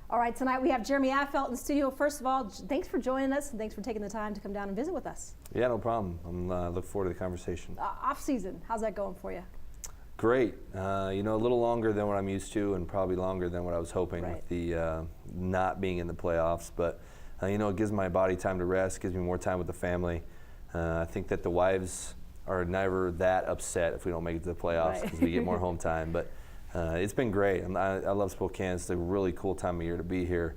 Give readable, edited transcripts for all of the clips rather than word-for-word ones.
All right, tonight we have Jeremy Affeldt in the studio. First of all, thanks for joining us and thanks for taking the time to come down and visit with us. Yeah, no problem. I'm looking forward to the conversation. Off season, how's that going for you? Great. A little longer than what I'm used to, and probably longer than what I was hoping with the not being in the playoffs. But it gives my body time to rest, gives me more time with the family. I think that the wives are never that upset if we don't make it to the playoffs because we get more home time. But it's been great. I love Spokane. It's a really cool time of year to be here,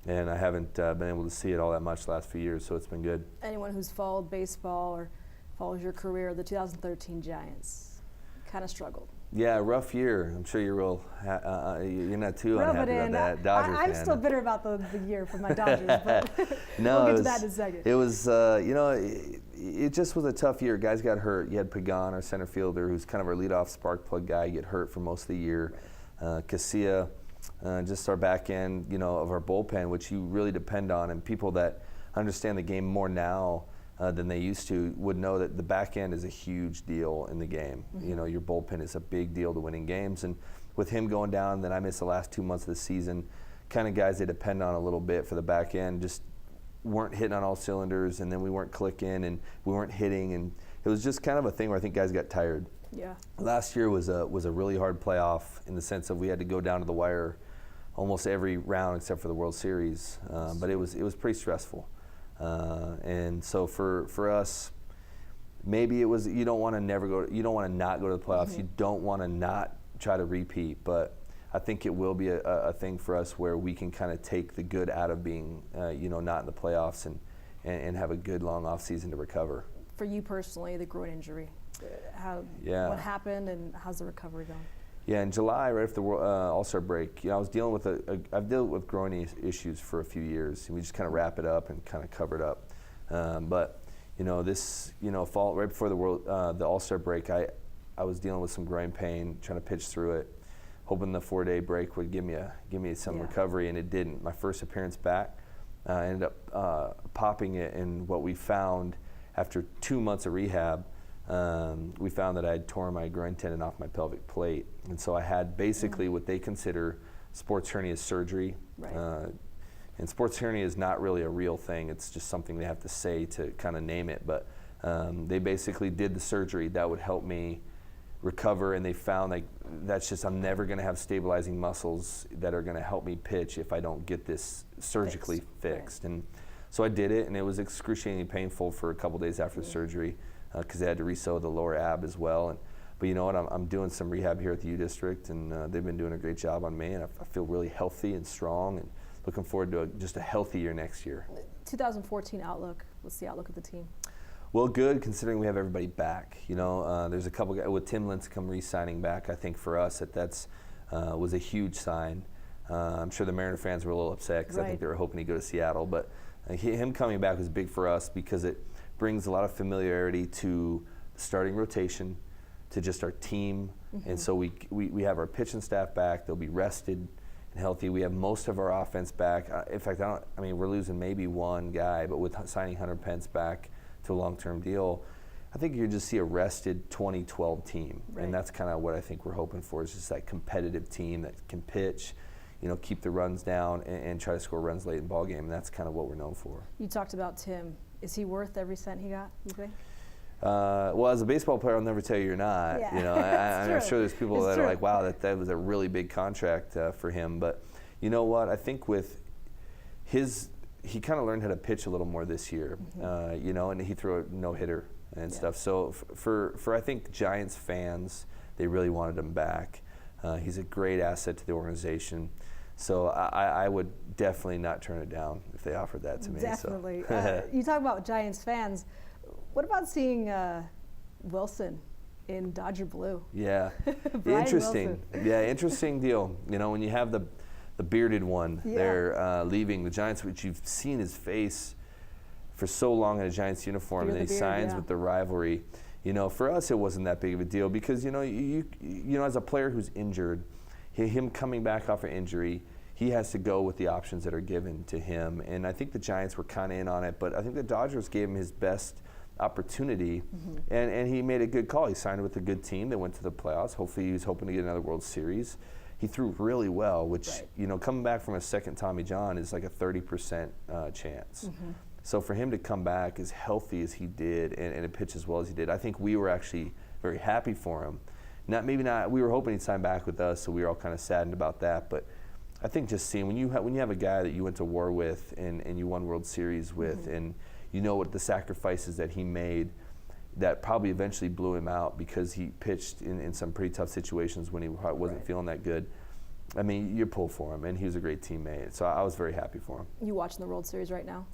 and I haven't been able to see it all that much the last few years, so it's been good. Anyone who's followed baseball or follows your career, the 2013 Giants kind of struggled. Yeah, rough year. I'm sure you're you're not too unhappy about that. Dodger I'm fan. still bitter about the year for my Dodgers, but no, we'll get to that in a second. It was, it just was a tough year. Guys got hurt. You had Pagan, our center fielder, who's kind of our leadoff spark plug guy, get hurt for most of the year. Casilla, just our back end, of our bullpen, which you really depend on, and people that understand the game more now than they used to would know that the back end is a huge deal in the game. Mm-hmm. Your bullpen is a big deal to winning games, and with him going down, then I missed the last 2 months of the season. Kind of guys they depend on a little bit for the back end just weren't hitting on all cylinders, and then we weren't clicking and we weren't hitting, and it was just kind of a thing where I think guys got tired. Yeah. Last year was a really hard playoff in the sense of we had to go down to the wire almost every round except for the World Series, but it was pretty stressful. And so for us, maybe it was you don't want to not go to the playoffs. Mm-hmm. You don't want to not try to repeat, but I think it will be a thing for us where we can kind of take the good out of being not in the playoffs and have a good long off season to recover. For you personally, the groin injury, what happened and how's the recovery going? Yeah, in July, right after the All-Star break, I was dealing with I've dealt with groin issues for a few years, and we just kind of wrap it up and kind of cover it up. But this fall right before the All-Star break, I was dealing with some groin pain, trying to pitch through it, hoping the 4-day break would give me some recovery, and it didn't. My first appearance back, I ended up popping it, and what we found after 2 months of rehab. We found that I had torn my groin tendon off my pelvic plate, and so I had basically what they consider sports hernia surgery. Right. And sports hernia is not really a real thing. It's just something they have to say to kind of name it. But they basically did the surgery that would help me recover, and they found I'm never going to have stabilizing muscles that are going to help me pitch if I don't get this surgically fixed. Right. And so I did it, and it was excruciatingly painful for a couple days after the surgery. Because they had to resew the lower ab as well. But you know what, I'm doing some rehab here at the U District, and they've been doing a great job on me, and I feel really healthy and strong, and looking forward to just a healthy year next year. 2014 outlook, what's the outlook of the team? Well, good, considering we have everybody back. There's a couple guys, with Tim Lincecum re-signing back, I think for us that's was a huge sign. I'm sure the Mariner fans were a little upset because I think they were hoping he'd go to Seattle, but him coming back was big for us because it brings a lot of familiarity to the starting rotation, to just our team. Mm-hmm. And so we have our pitching staff back. They'll be rested and healthy. We have most of our offense back. In fact, we're losing maybe one guy, but with signing Hunter Pence back to a long-term deal, I think you just see a rested 2012 team. Right. And that's kind of what I think we're hoping for, is just that competitive team that can pitch, keep the runs down and try to score runs late in the ball game. And that's kind of what we're known for. You talked about Tim. Is he worth every cent he got, you think? Well, as a baseball player, I'll never tell you you're not. Yeah. I'm sure there's people that are like, wow, that was a really big contract for him. But you know what? I think with he kind of learned how to pitch a little more this year, and he threw a no-hitter and stuff. So for I think Giants fans, they really wanted him back. He's a great asset to the organization. So I would definitely not turn it down if they offered that to me. Definitely. So. You talk about Giants fans. What about seeing Wilson in Dodger blue? Yeah, interesting. Wilson. Yeah, interesting deal. When you have the bearded one there leaving the Giants, which you've seen his face for so long in a Giants uniform, and then he signs with the rivalry. For us, it wasn't that big of a deal because you as a player who's injured, him coming back off an injury, he has to go with the options that are given to him. And I think the Giants were kind of in on it, but I think the Dodgers gave him his best opportunity, and he made a good call. He signed with a good team that went to the playoffs. Hopefully he was hoping to get another World Series. he threw really well, which, Right. you know, coming back from a second Tommy John is like a 30% chance. So for him to come back as healthy as he did and pitch as well as he did, I think we were actually very happy for him. Maybe not. We were hoping he'd sign back with us, so we were all kind of saddened about that. But I think just seeing when you have a guy that you went to war with and you won World Series with, and you know what the sacrifices that he made, that probably eventually blew him out because he pitched in some pretty tough situations when he wasn't feeling that good. I mean, you pull for him, and he was a great teammate. So I was very happy for him. You watching the World Series right now?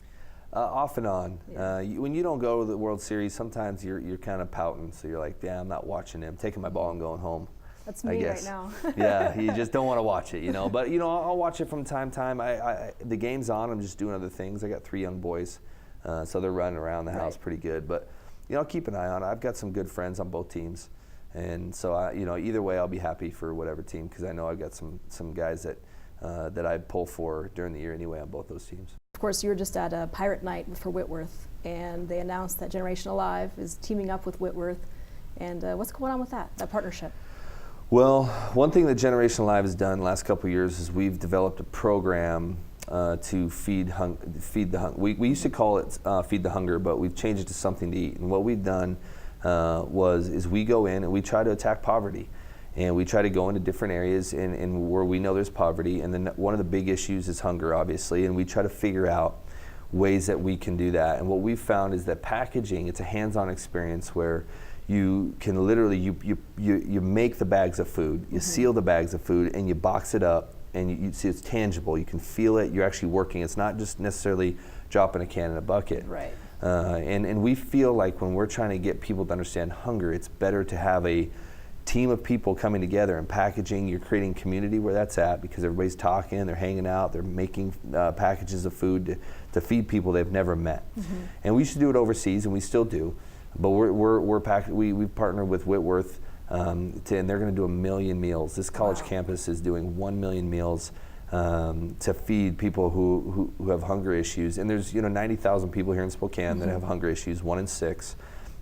Off and on. Yeah. When you don't go to the World Series, sometimes you're kind of pouting. So you're like, yeah, I'm not watching him. Taking my ball and going home. That's me right now. Yeah, you just don't want to watch it, you know. But, you know, I'll watch it from time to time. The game's on. I'm just doing other things. I got 3 young boys, so they're running around the house pretty good. But, you know, I'll keep an eye on it. I've got some good friends on both teams. And so, you know, either way, I'll be happy for whatever team because I know I've got some guys that I pull for during the year anyway on both those teams. Of course, you were just at a Pirate Night for Whitworth, and they announced that Generation Alive is teaming up with Whitworth. And what's going on with that partnership? Well, one thing that Generation Alive has done the last couple of years is we've developed a program to feed the hunger. We used to call it Feed the Hunger, but we've changed it to Something to Eat. And what we've done is we go in and we try to attack poverty. And we try to go into different areas and where we know there's poverty. And then one of the big issues is hunger, obviously. And we try to figure out ways that we can do that. And what we've found is that packaging, it's a hands-on experience where you can literally, you make the bags of food, you seal the bags of food, and you box it up, and you see it's tangible. You can feel it. You're actually working. It's not just necessarily dropping a can in a bucket. Right. And we feel like when we're trying to get people to understand hunger, it's better to have a team of people coming together and packaging. You're creating community where that's at because everybody's talking, they're hanging out, they're making packages of food to feed people they've never met. And we used to do it overseas, and we still do. But we've partnered with Whitworth, and they're going to do 1 million meals. This college campus is doing 1 million meals to feed people who have hunger issues. And there's 90,000 people here in Spokane that have hunger issues, 1 in 6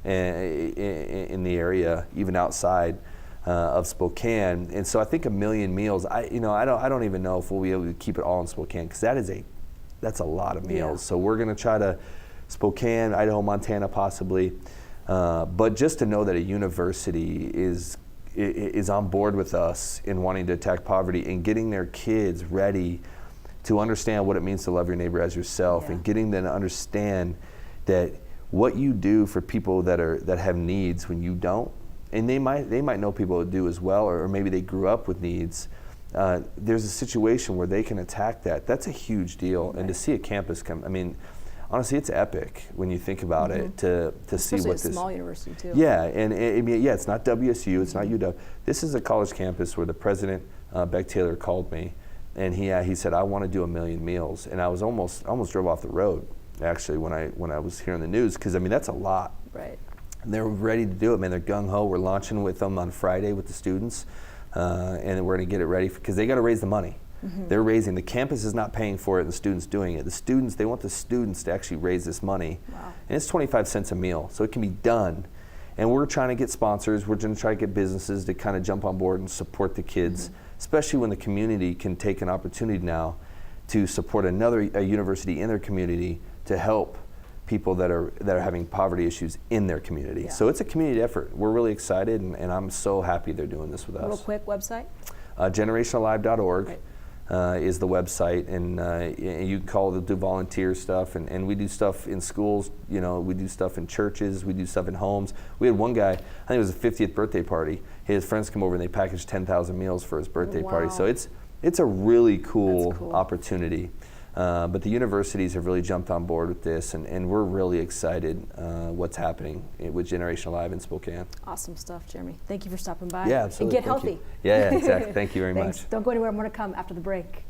in the area, even outside of Spokane. And so I think 1 million meals. I don't even know if we'll be able to keep it all in Spokane because that's a lot of meals. So we're going to try to Spokane, Idaho, Montana, possibly. But just to know that a university is on board with us in wanting to attack poverty and getting their kids ready to understand what it means to love your neighbor as yourself, and getting them to understand that what you do for people that have needs when you don't, and they might know people that do as well, or maybe they grew up with needs. There's a situation where they can attack that. That's a huge deal, and to see a campus come, I mean, honestly, it's epic when you think about it to see what this. Especially a small university too. Yeah, and it's not WSU, it's not UW. This is a college campus where the president, Beck Taylor, called me, and he said, I want to do 1 million meals, and I was almost drove off the road actually when I was hearing the news because I mean that's a lot. Right. And they're ready to do it, man. They're gung ho. We're launching with them on Friday with the students, and we're going to get it ready because they got to raise the money. They're raising, the campus is not paying for it and the students doing it. They want the students to actually raise this money. Wow. And it's 25 cents a meal, so it can be done. And we're trying to get sponsors, we're going to try to get businesses to kind of jump on board and support the kids, especially when the community can take an opportunity now to support a university in their community to help people that are having poverty issues in their community. Yeah. So it's a community effort. We're really excited, and I'm so happy they're doing this with us. Real quick, website? GenerationAlive.org. Right. Is the website, and you can call it, do volunteer stuff, and we do stuff in schools, we do stuff in churches, we do stuff in homes. We had one guy, I think it was his 50th birthday party, his friends come over and they packaged 10,000 meals for his birthday party. So it's a really cool opportunity. But the universities have really jumped on board with this, and we're really excited what's happening with Generation Alive in Spokane. Awesome stuff, Jeremy. Thank you for stopping by. Yeah, absolutely. And get healthy. Yeah, exactly. Thank you very Thanks. much. Don't go anywhere. More to come after the break.